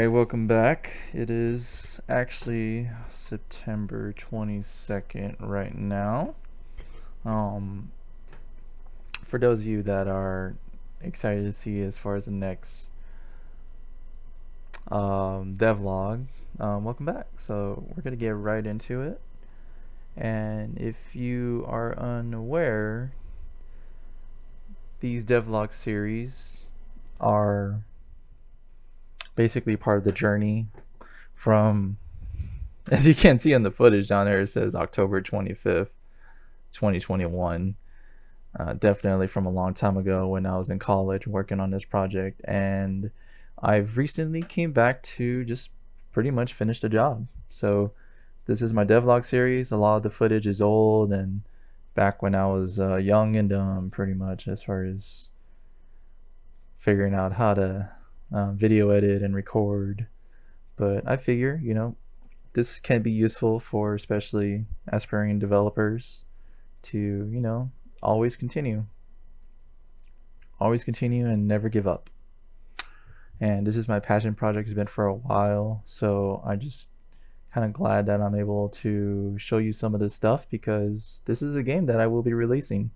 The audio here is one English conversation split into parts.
welcome back. It is actually September 22nd right now. Um, for those of you that are excited to see as far as the next devlog, welcome back. So we're gonna get right into it. And if you are unaware, these devlog series are basically part of the journey from, as you can see in the footage down there, it says October 25th, 2021. Definitely from a long time ago when I was in college working on this project. And I've recently came back to just pretty much finish the job. So this is my devlog series. A lot of the footage is old and back when I was young and dumb, pretty much, as far as figuring out how to video edit and record. But I figure, this can be useful for especially aspiring developers to, always continue. Always continue and never give up. And this is my passion project. It's been for a while, so I just kind of glad that I'm able to show you some of this stuff because this is a game that I will be releasing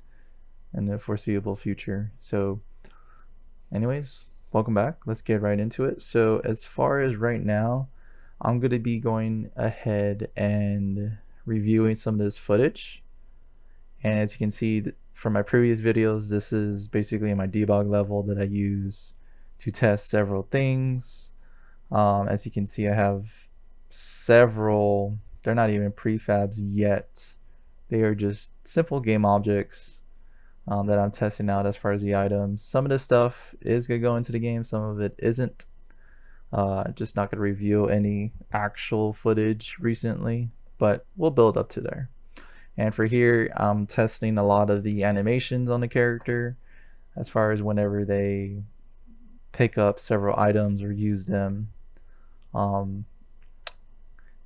in the foreseeable future. So anyways, welcome back. Let's get right into it. So as far as right now, I'm going to be going ahead and reviewing some of this footage. And as you can see from my previous videos, this is basically my debug level that I use to test several things. As you can see, I have several, they're not even prefabs yet. They are just simple game objects that I'm testing out as far as the items. Some of this stuff is going to go into the game, some of it isn't. Just not going to reveal any actual footage recently, but we'll build up to there. And for here, I'm testing a lot of the animations on the character as far as whenever they pick up several items or use them.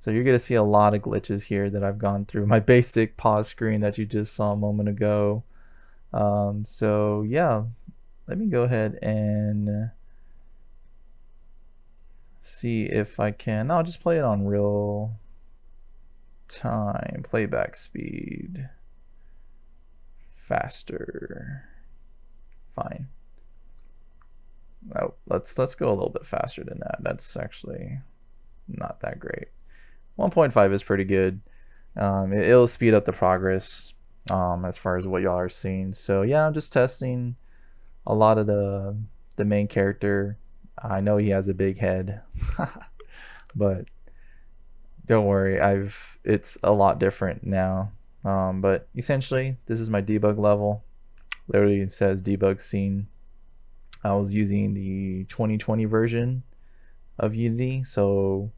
So you're going to see a lot of glitches here that I've gone through. My basic pause screen that you just saw a moment ago. So yeah, let me go ahead and see if I can. I'll just play it on real time, playback speed, faster, fine. Oh, let's go a little bit faster than that. That's actually not that great. 1.5 is pretty good. It'll speed up the progress as far as what y'all are seeing. So yeah, I'm just testing a lot of the main character. I know he has a big head, but don't worry, it's a lot different now. But essentially, this is my debug level. Literally, it says debug scene. I was using the 2020 version of Unity, so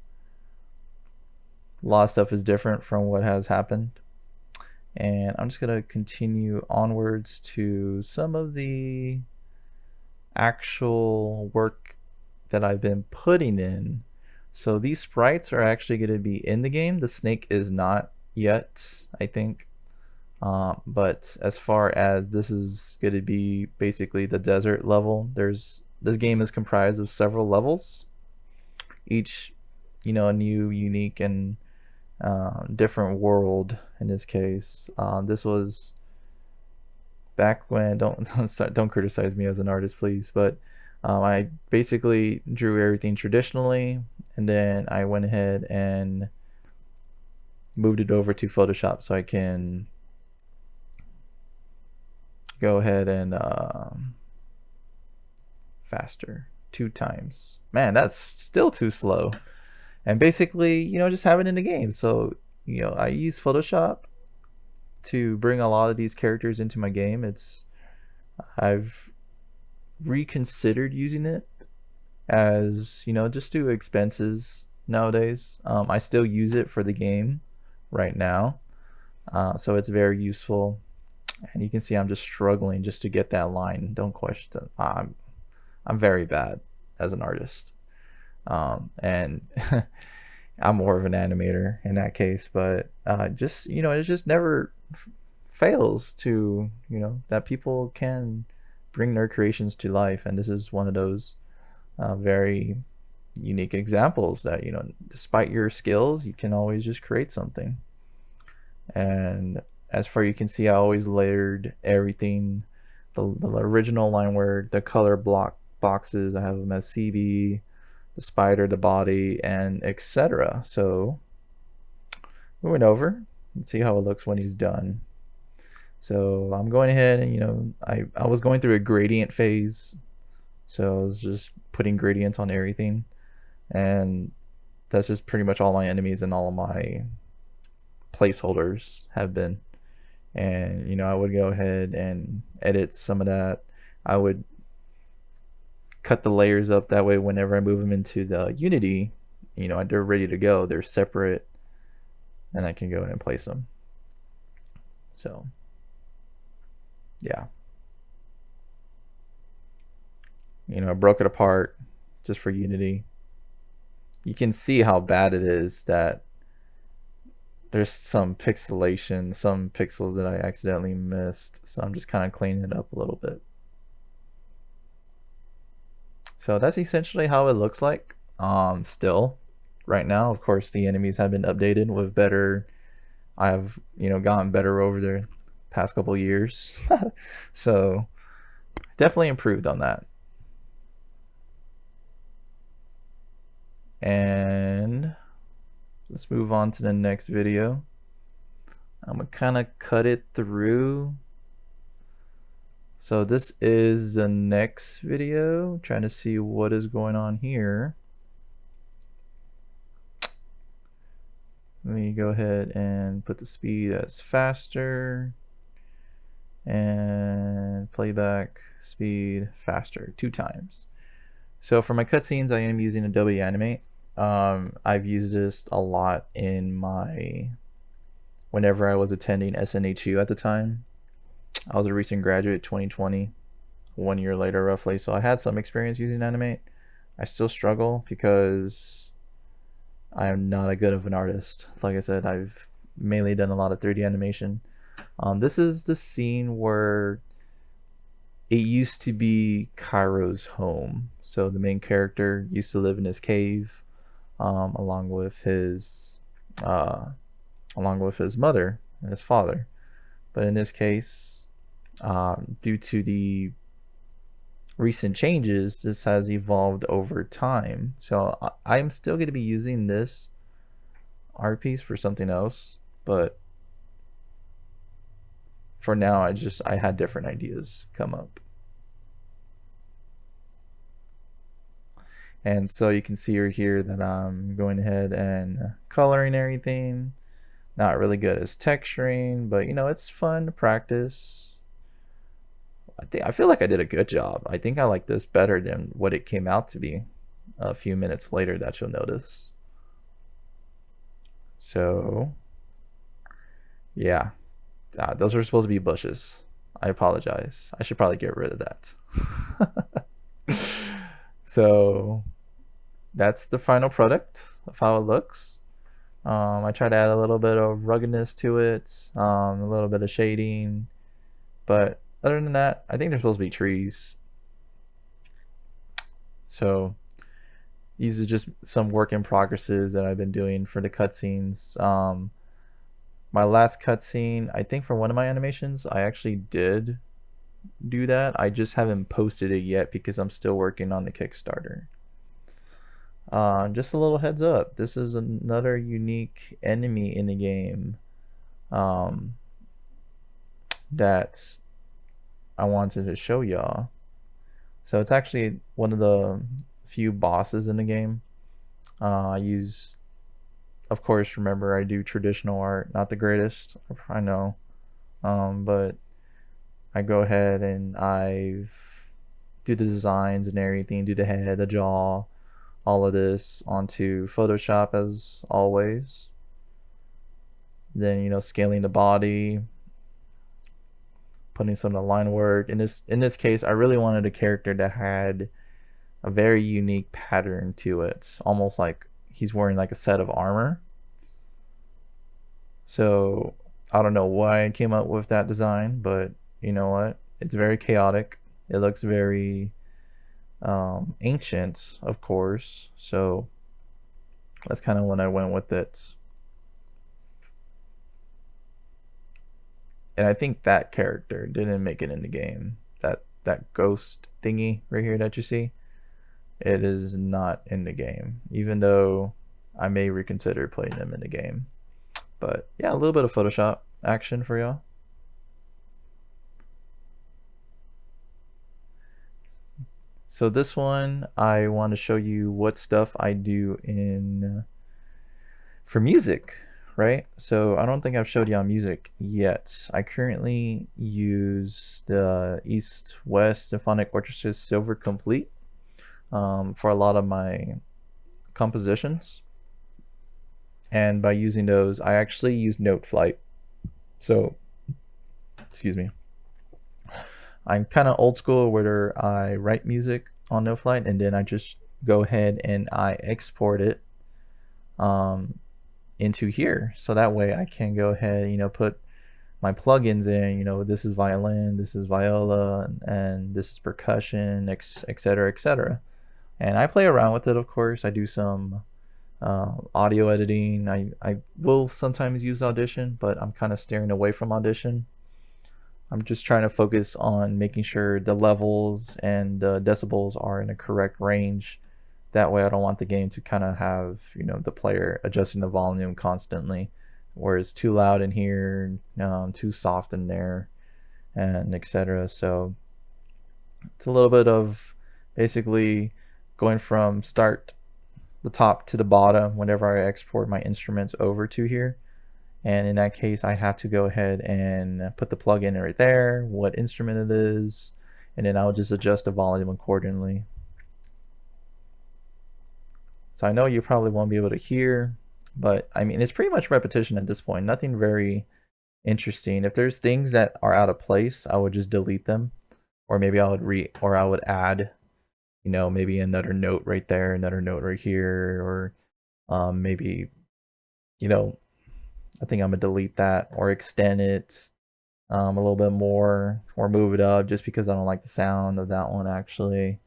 a lot of stuff is different from what has happened. And I'm just gonna continue onwards to some of the actual work that I've been putting in. So these sprites are actually going to be in the game. The snake is not yet, I think. But as far as this is going to be basically the desert level, this game is comprised of several levels, each a new, unique, and different world. In this case, this was back when don't criticize me as an artist, please, but I basically drew everything traditionally, and then I went ahead and moved it over to Photoshop so I can go ahead and faster 2 times. Man, that's still too slow. And basically, just have it in the game. So, I use Photoshop to bring a lot of these characters into my game. I've reconsidered using it as just do expenses nowadays. I still use it for the game right now, so it's very useful. And you can see I'm just struggling just to get that line. Don't question. I'm very bad as an artist, and I'm more of an animator in that case. But it just never fails to that people can bring their creations to life, and this is one of those very unique examples that, you know, despite your skills, you can always just create something. And as far you can see, I always layered everything, the original line work, the color block boxes, I have them as CB, the spider, the body, and etc. So moving over, let's see how it looks when he's done. So I'm going ahead and, you know, I was going through a gradient phase, so I was just putting gradients on everything, and that's just pretty much all my enemies and all of my placeholders have been. And, you know, I would go ahead and edit some of that. I would cut the layers up, that way whenever I move them into the Unity, you know, they're ready to go, they're separate, and I can go in and place them. So yeah, you know, I broke it apart just for Unity. You can see how bad it is that there's some pixelation, some pixels that I accidentally missed, so I'm just kind of cleaning it up a little bit. So that's essentially how it looks like still right now. Of course, the enemies have been updated with better, I've, you know, gotten better over the past couple years. So definitely improved on that. And let's move on to the next video. I'm gonna kind of cut it through. So this is the next video, trying to see what is going on here. Let me go ahead and put the speed as faster, and playback speed faster 2 times. So for my cutscenes, I am using Adobe Animate. I've used this a lot in my, whenever I was attending SNHU at the time. I was a recent graduate, 2020, 1 year later roughly, so I had some experience using Animate. I still struggle because I am not a good of an artist. Like I said, I've mainly done a lot of 3D animation. This is the scene where it used to be Kairo's home. So the main character used to live in his cave, along with his mother and his father. But in this case, due to the recent changes, this has evolved over time. So I'm still going to be using this art piece for something else, but for now I had different ideas come up. And so you can see right here that I'm going ahead and coloring everything. Not really good as texturing, but you know, it's fun to practice. I feel like I did a good job. I think I like this better than what it came out to be a few minutes later, that you'll notice. So yeah, those are supposed to be bushes. I apologize. I should probably get rid of that. So that's the final product of how it looks. I try to add a little bit of ruggedness to it, a little bit of shading, but other than that, I think they're supposed to be trees. So these are just some work in progresses that I've been doing for the cutscenes. My last cutscene, I think for one of my animations, I actually did do that. I just haven't posted it yet because I'm still working on the Kickstarter. Just a little heads up, this is another unique enemy in the game that I wanted to show y'all. So it's actually one of the few bosses in the game. I use, of course, remember I do traditional art, not the greatest, I know, but I go ahead and I do the designs and everything, do the head, the jaw, all of this onto Photoshop as always. Then, you know, scaling the body, putting some of the line work. In this case, I really wanted a character that had a very unique pattern to it, almost like he's wearing like a set of armor. So I don't know why I came up with that design, but you know what? It's very chaotic. It looks very ancient, of course. So that's kind of when I went with it. And I think that character didn't make it in the game. That ghost thingy right here that you see, it is not in the game, even though I may reconsider putting them in the game. But yeah, a little bit of Photoshop action for y'all. So this one, I want to show you what stuff I do in for music, right? So I don't think I've showed you on music yet. I currently use the East West Symphonic Orchestra's Silver Complete for a lot of my compositions. And by using those, I actually use Note Flight. So, excuse me. I'm kind of old school where I write music on Note Flight and then I just go ahead and I export it into here. So that way I can go ahead, put my plugins in, this is violin, this is viola, and this is percussion, etc., etc. And I play around with it, of course. I do some audio editing. I will sometimes use Audition, but I'm kind of steering away from Audition. I'm just trying to focus on making sure the levels and the decibels are in a correct range. That way I don't want the game to kind of have, the player adjusting the volume constantly, where it's too loud in here, too soft in there, and etc. So it's a little bit of basically going from the top to the bottom whenever I export my instruments over to here. And in that case, I have to go ahead and put the plugin right there, what instrument it is, and then I'll just adjust the volume accordingly. So I know you probably won't be able to hear, but I mean, it's pretty much repetition at this point. Nothing very interesting. If there's things that are out of place, I would just delete them, or maybe I would add, maybe another note right there, another note right here, or maybe, I think I'm gonna delete that or extend it a little bit more or move it up just because I don't like the sound of that one actually.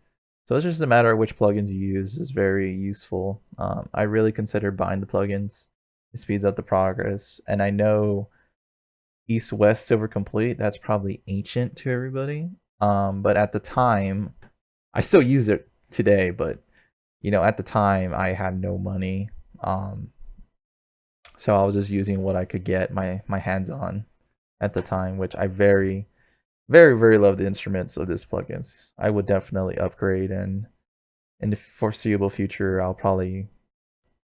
So it's just a matter of which plugins you use is very useful. I really consider buying the plugins. It speeds up the progress. And I know East West Silver Complete, that's probably ancient to everybody. But at the time, I still use it today, but at the time I had no money. So I was just using what I could get my hands on at the time, which I very, very, very love the instruments of this plugins. I would definitely upgrade, and in the foreseeable future, I'll probably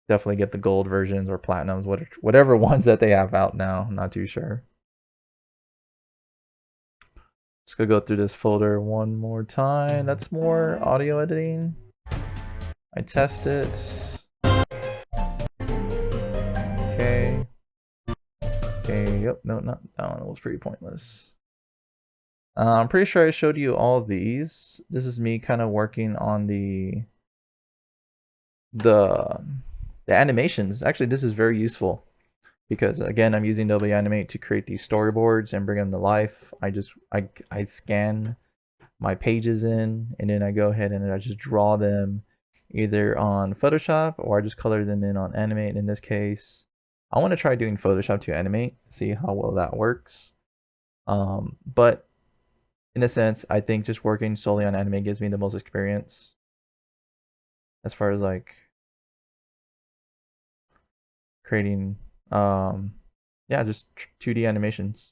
definitely get the gold versions or platinums, whatever ones that they have out now. I'm not too sure. Just gonna go through this folder one more time. That's more audio editing. I test it. Okay. Okay, yep, no, not that one. It was pretty pointless. I'm pretty sure I showed you all of these. This is me kind of working on the animations. Actually, this is very useful because again, I'm using WAnimate to create these storyboards and bring them to life. I scan my pages in, and then I go ahead and I just draw them either on Photoshop or I just color them in on Animate. In this case, I want to try doing Photoshop to Animate, see how well that works. But in a sense, I think just working solely on Animate gives me the most experience as far as like creating just 2D animations.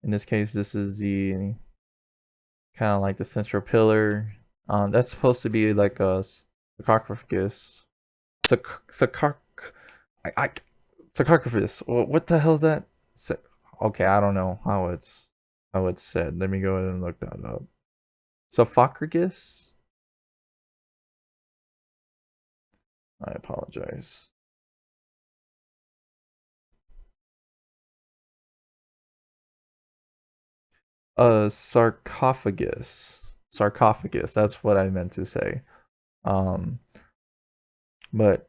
In this case, this is the kind of like the central pillar. That's supposed to be like a sarcophagus. Sarcophagus. What the hell is that? Okay, I don't know how it's said. Let me go ahead and look that up. Sarcophagus. I apologize. Sarcophagus. Sarcophagus. That's what I meant to say. But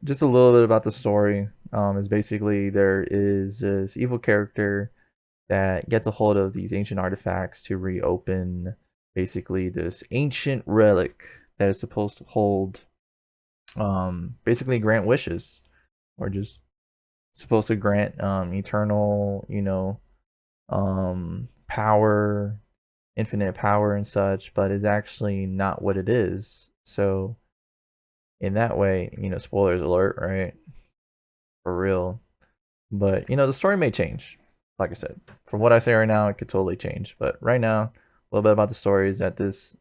just a little bit about the story. Is basically there is this evil character that gets a hold of these ancient artifacts to reopen basically this ancient relic that is supposed to hold basically grant wishes, or just supposed to grant eternal, power, infinite power and such, but it's actually not what it is. So in that way, spoilers alert, right? For real. But the story may change. Like I said, from what I say right now, it could totally change. But right now, a little bit about the story is that this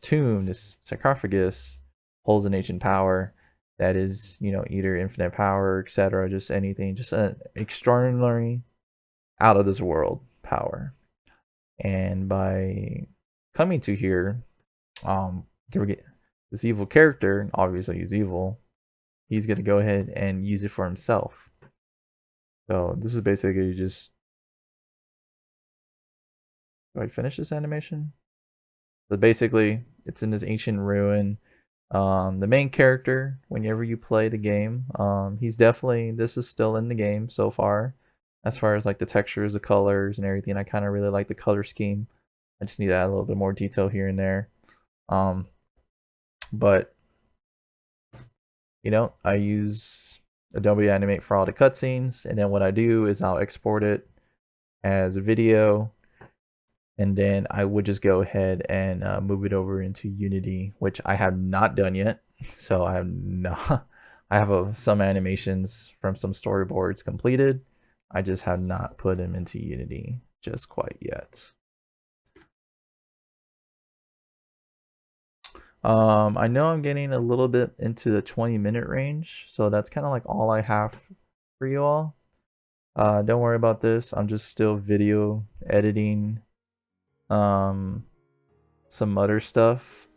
tomb, this sarcophagus, holds an ancient power that is, either infinite power, etc., just anything, just an extraordinary, out of this world power. And by coming to here, there we get this evil character. Obviously, he's evil. He's gonna go ahead and use it for himself. So this is basically just. Do I finish this animation? But basically, it's in this ancient ruin. The main character, whenever you play the game, he's definitely, this is still in the game so far. As far as like the textures, the colors, and everything, I kind of really like the color scheme. I just need to add a little bit more detail here and there. But I use Adobe Animate for all the cutscenes, and then what I do is I'll export it as a video, and then I would just go ahead and move it over into Unity, which I have not done yet. So I have not. I have some animations from some storyboards completed. I just have not put them into Unity just quite yet. I know I'm getting a little bit into the 20-minute range, so that's kind of like all I have for you all. Don't worry about this. I'm just still video editing some other stuff,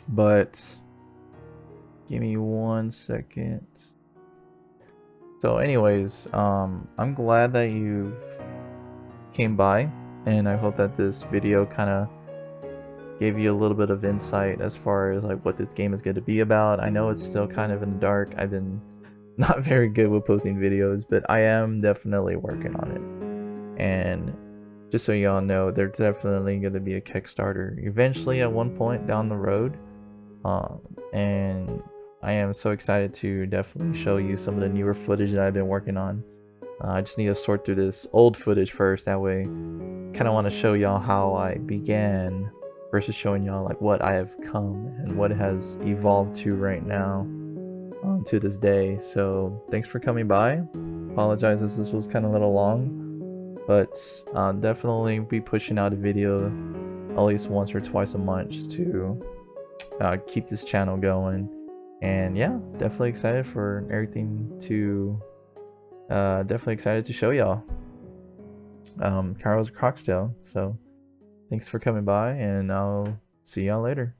but give me 1 second. So anyways, I'm glad that you came by, and I hope that this video kind of gave you a little bit of insight as far as like what this game is going to be about. I know it's still kind of in the dark. I've been not very good with posting videos, but I am definitely working on it. And just so y'all know, there's definitely going to be a Kickstarter eventually at one point down the road. And I am so excited to definitely show you some of the newer footage that I've been working on. I just need to sort through this old footage first. That way, kind of want to show y'all how I began versus showing y'all like what I have come and what it has evolved to right now to this day. So thanks for coming by. Apologize if this was kind of a little long, but definitely be pushing out a video at least once or twice a month just to keep this channel going. And yeah, definitely excited for everything to definitely excited to show y'all. Cairo's a Croc still, so thanks for coming by, and I'll see y'all later.